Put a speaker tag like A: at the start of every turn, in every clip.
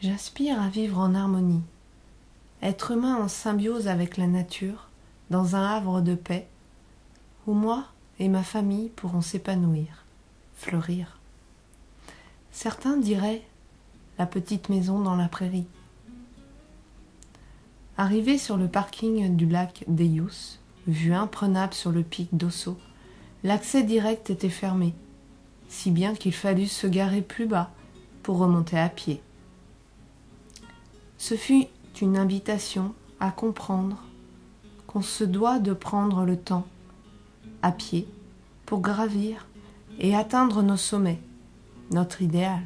A: J'aspire à vivre en harmonie, être humain en symbiose avec la nature, dans un havre de paix, où moi et ma famille pourront s'épanouir, fleurir. Certains diraient la petite maison dans la prairie. Arrivé sur le parking du lac d'Eyus, vue imprenable sur le pic d'Osso, l'accès direct était fermé, si bien qu'il fallut se garer plus bas pour remonter à pied. Ce fut une invitation à comprendre qu'on se doit de prendre le temps, à pied, pour gravir et atteindre nos sommets, notre idéal.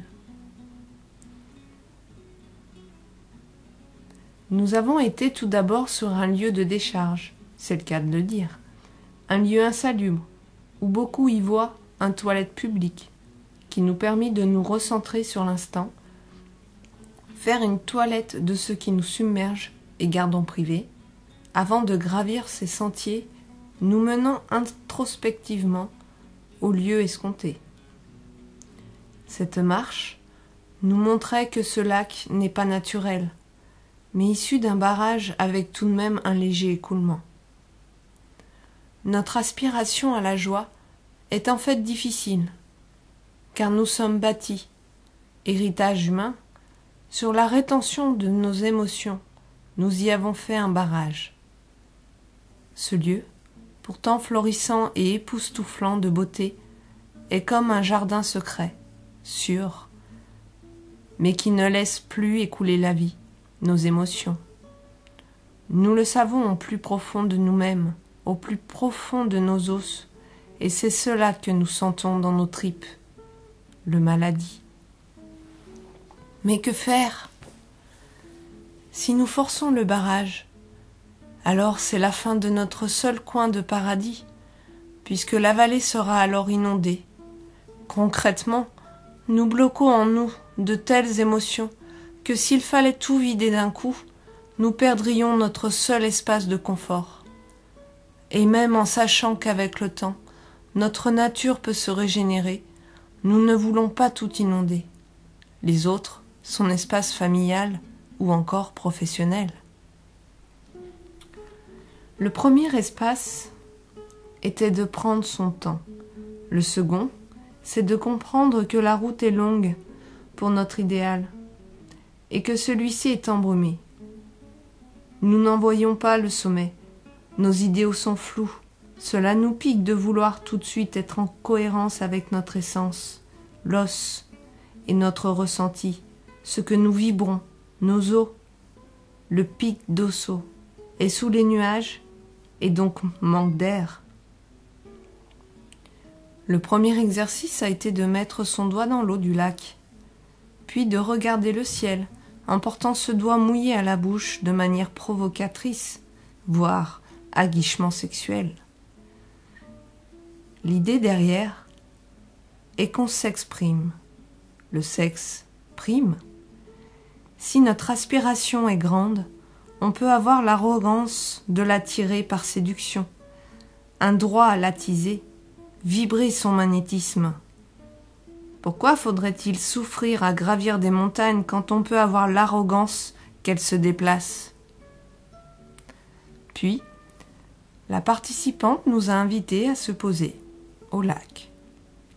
A: Nous avons été tout d'abord sur un lieu de décharge, c'est le cas de le dire, un lieu insalubre, où beaucoup y voient un toilette public, qui nous permit de nous recentrer sur l'instant, faire une toilette de ce qui nous submerge et gardons privé, avant de gravir ces sentiers nous menant introspectivement au lieu escompté. Cette marche nous montrait que ce lac n'est pas naturel, mais issu d'un barrage avec tout de même un léger écoulement. Notre aspiration à la joie est en fait difficile, car nous sommes bâtis, héritage humain, sur la rétention de nos émotions. Nous y avons fait un barrage. Ce lieu, pourtant florissant et époustouflant de beauté, est comme un jardin secret, sûr, mais qui ne laisse plus écouler la vie, nos émotions. Nous le savons au plus profond de nous-mêmes, au plus profond de nos os, et c'est cela que nous sentons dans nos tripes, le maladie. Mais que faire? Si nous forçons le barrage, alors c'est la fin de notre seul coin de paradis, puisque la vallée sera alors inondée. Concrètement, nous bloquons en nous de telles émotions que s'il fallait tout vider d'un coup, nous perdrions notre seul espace de confort. Et même en sachant qu'avec le temps, notre nature peut se régénérer, nous ne voulons pas tout inonder. Les autres, son espace familial ou encore professionnel. Le premier espace était de prendre son temps. Le second, c'est de comprendre que la route est longue pour notre idéal et que celui-ci est embrumé. Nous n'en voyons pas le sommet. Nos idéaux sont flous. Cela nous pique de vouloir tout de suite être en cohérence avec notre essence, l'os et notre ressenti, ce que nous vibrons, nos os, le pic d'Osso, est sous les nuages et donc manque d'air. Le premier exercice a été de mettre son doigt dans l'eau du lac, puis de regarder le ciel en portant ce doigt mouillé à la bouche de manière provocatrice, voire aguichement sexuel. L'idée derrière est qu'on s'exprime. Le sexe prime. Si notre aspiration est grande, on peut avoir l'arrogance de l'attirer par séduction, un droit à l'attiser, vibrer son magnétisme. Pourquoi faudrait-il souffrir à gravir des montagnes quand on peut avoir l'arrogance qu'elles se déplacent? Puis, la participante nous a invités à se poser au lac.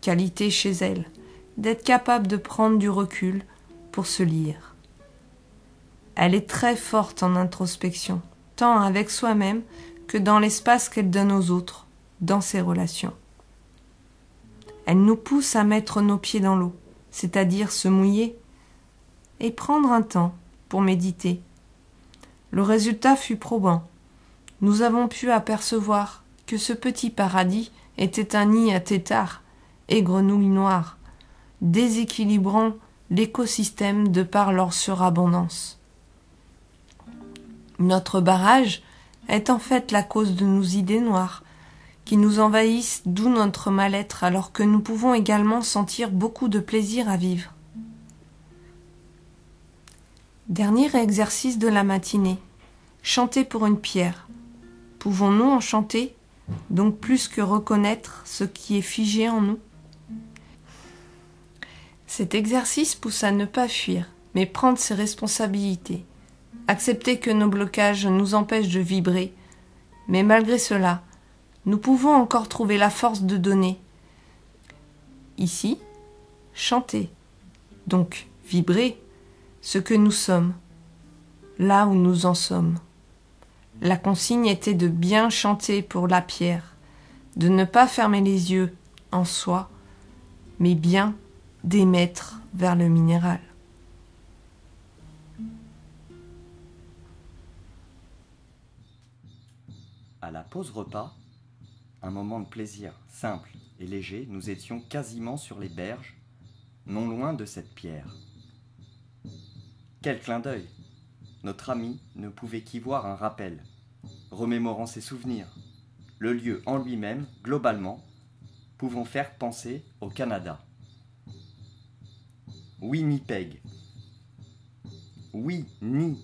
A: Qualité chez elle, d'être capable de prendre du recul pour se lire. Elle est très forte en introspection, tant avec soi-même que dans l'espace qu'elle donne aux autres, dans ses relations. Elle nous pousse à mettre nos pieds dans l'eau, c'est-à-dire se mouiller, et prendre un temps pour méditer. Le résultat fut probant. Nous avons pu apercevoir que ce petit paradis était un nid à têtards et grenouilles noires, déséquilibrant l'écosystème de par leur surabondance. Notre barrage est en fait la cause de nos idées noires, qui nous envahissent, d'où notre mal-être, alors que nous pouvons également sentir beaucoup de plaisir à vivre. Dernier exercice de la matinée, chanter pour une pierre. Pouvons-nous en chanter, donc plus que reconnaître ce qui est figé en nous? Cet exercice pousse à ne pas fuir, mais prendre ses responsabilités, accepter que nos blocages nous empêchent de vibrer, mais malgré cela, nous pouvons encore trouver la force de donner. Ici, chanter, donc vibrer, ce que nous sommes, là où nous en sommes. La consigne était de bien chanter pour la pierre, de ne pas fermer les yeux en soi, mais bien d'émettre vers le minéral.
B: À la pause repas, un moment de plaisir simple et léger, nous étions quasiment sur les berges, non loin de cette pierre. Quel clin d'œil! Notre ami ne pouvait qu'y voir un rappel, remémorant ses souvenirs. Le lieu en lui-même, globalement, pouvant faire penser au Canada. Winnipeg. Oui, ni,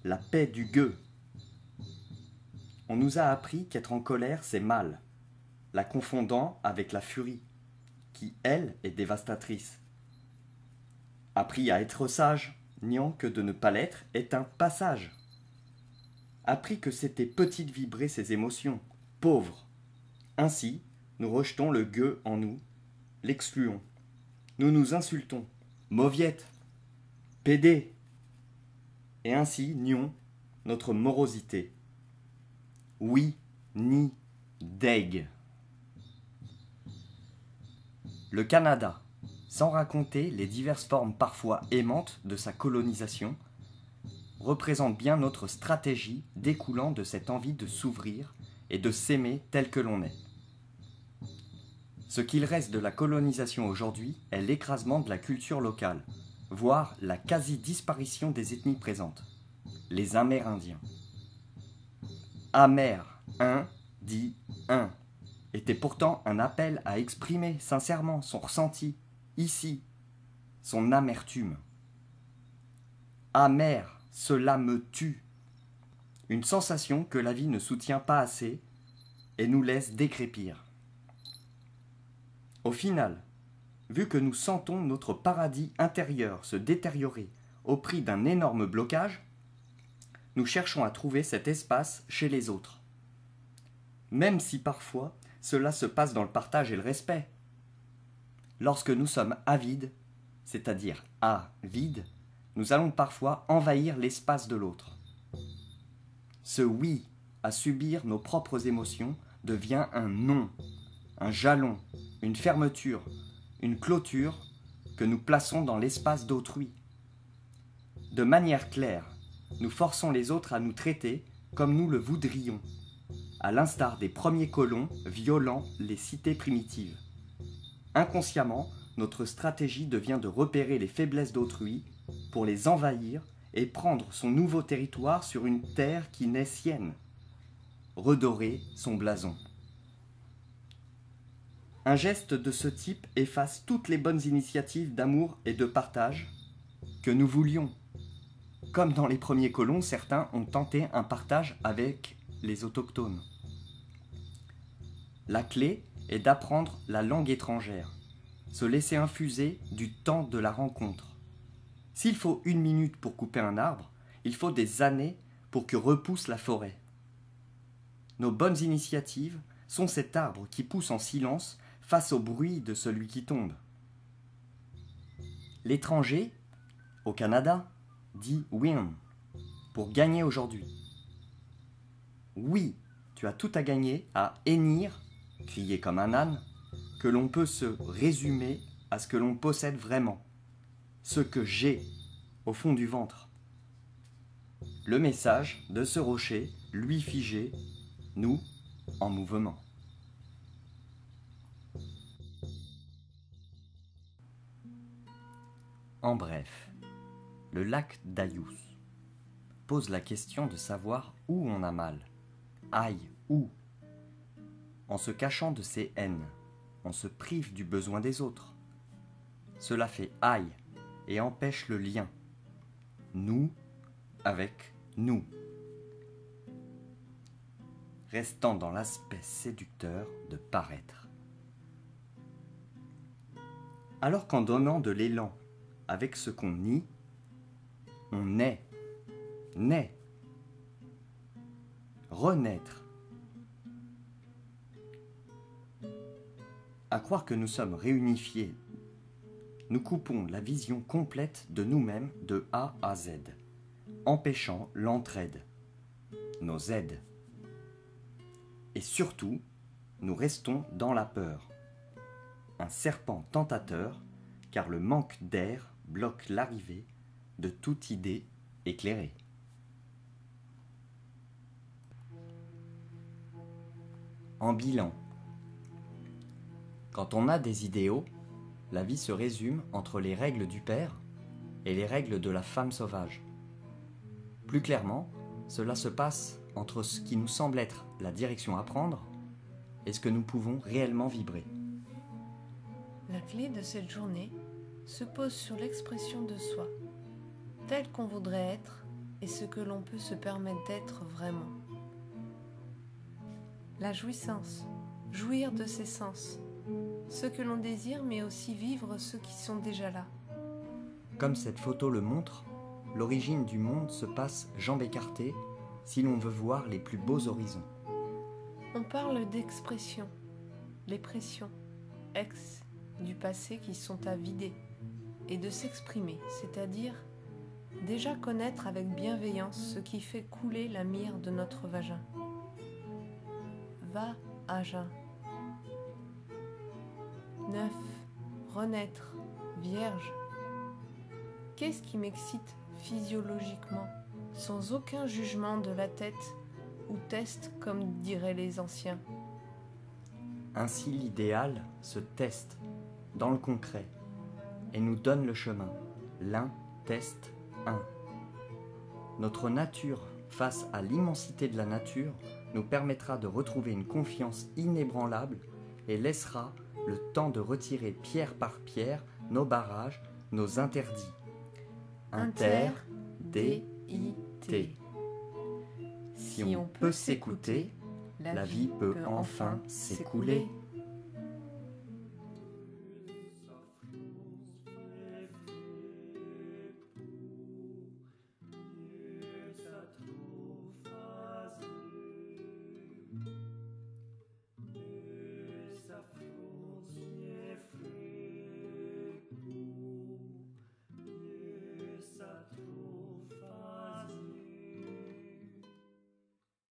B: la paix du gueux. On nous a appris qu'être en colère, c'est mal, la confondant avec la furie, qui, elle, est dévastatrice. Appris à être sage, niant que de ne pas l'être est un passage. Appris que c'était petit de vibrer ses émotions, pauvres. Ainsi, nous rejetons le gueux en nous, l'excluons. Nous nous insultons, mauviette, pédé, et ainsi nions notre morosité. Oui, ni, deg. Le Canada, sans raconter les diverses formes parfois aimantes de sa colonisation, représente bien notre stratégie découlant de cette envie de s'ouvrir et de s'aimer tel que l'on est. Ce qu'il reste de la colonisation aujourd'hui est l'écrasement de la culture locale, voire la quasi-disparition des ethnies présentes, les Amérindiens. Amer, un, dit un, était pourtant un appel à exprimer sincèrement son ressenti, ici, son amertume. Amer, cela me tue. Une sensation que la vie ne soutient pas assez et nous laisse décrépir. Au final, vu que nous sentons notre paradis intérieur se détériorer au prix d'un énorme blocage, nous cherchons à trouver cet espace chez les autres. Même si parfois cela se passe dans le partage et le respect. Lorsque nous sommes avides, c'est-à-dire avides, nous allons parfois envahir l'espace de l'autre. Ce oui à subir nos propres émotions devient un non, un jalon, une fermeture, une clôture que nous plaçons dans l'espace d'autrui. De manière claire, nous forçons les autres à nous traiter comme nous le voudrions, à l'instar des premiers colons violant les cités primitives. Inconsciemment, notre stratégie devient de repérer les faiblesses d'autrui pour les envahir et prendre son nouveau territoire sur une terre qui n'est sienne. Redorer son blason. Un geste de ce type efface toutes les bonnes initiatives d'amour et de partage que nous voulions. Comme dans les premiers colons, certains ont tenté un partage avec les autochtones. La clé est d'apprendre la langue étrangère, se laisser infuser du temps de la rencontre. S'il faut 1 minute pour couper un arbre, il faut des années pour que repousse la forêt. Nos bonnes initiatives sont cet arbre qui pousse en silence face au bruit de celui qui tombe. L'étranger, au Canada, dit win, pour gagner aujourd'hui. Oui, tu as tout à gagner à hennir, crier comme un âne, que l'on peut se résumer à ce que l'on possède vraiment, ce que j'ai au fond du ventre. Le message de ce rocher, lui figé, nous en mouvement. En bref, le lac d'Ayous pose la question de savoir où on a mal. Aïe, où? En se cachant de ses haines, on se prive du besoin des autres. Cela fait aïe et empêche le lien. Nous avec nous. Restant dans l'aspect séducteur de paraître. Alors qu'en donnant de l'élan avec ce qu'on nie, On naît, renaître. À croire que nous sommes réunifiés, nous coupons la vision complète de nous-mêmes de A à Z, empêchant l'entraide, nos aides. Et surtout, nous restons dans la peur, un serpent tentateur, car le manque d'air bloque l'arrivée de toute idée éclairée. En bilan, quand on a des idéaux, la vie se résume entre les règles du père et les règles de la femme sauvage. Plus clairement, cela se passe entre ce qui nous semble être la direction à prendre et ce que nous pouvons réellement vibrer.
A: La clé de cette journée se pose sur l'expression de soi, tel qu'on voudrait être et ce que l'on peut se permettre d'être vraiment. La jouissance, jouir de ses sens, ce que l'on désire mais aussi vivre ceux qui sont déjà là.
B: Comme cette photo le montre, l'origine du monde se passe jambes écartées si l'on veut voir les plus beaux horizons.
A: On parle d'expression, les pressions, ex du passé qui sont à vider, et de s'exprimer, c'est-à-dire déjà connaître avec bienveillance ce qui fait couler la myrrhe de notre vagin. Va à jeun. 9. Renaître, vierge. Qu'est-ce qui m'excite physiologiquement, sans aucun jugement de la tête ou test comme diraient les anciens?
B: Ainsi l'idéal se teste dans le concret et nous donne le chemin. L'un teste un. Notre nature face à l'immensité de la nature nous permettra de retrouver une confiance inébranlable et laissera le temps de retirer pierre par pierre nos barrages, nos interdits. Inter-D-I-T. Si on peut s'écouter, la vie peut enfin s'écouler.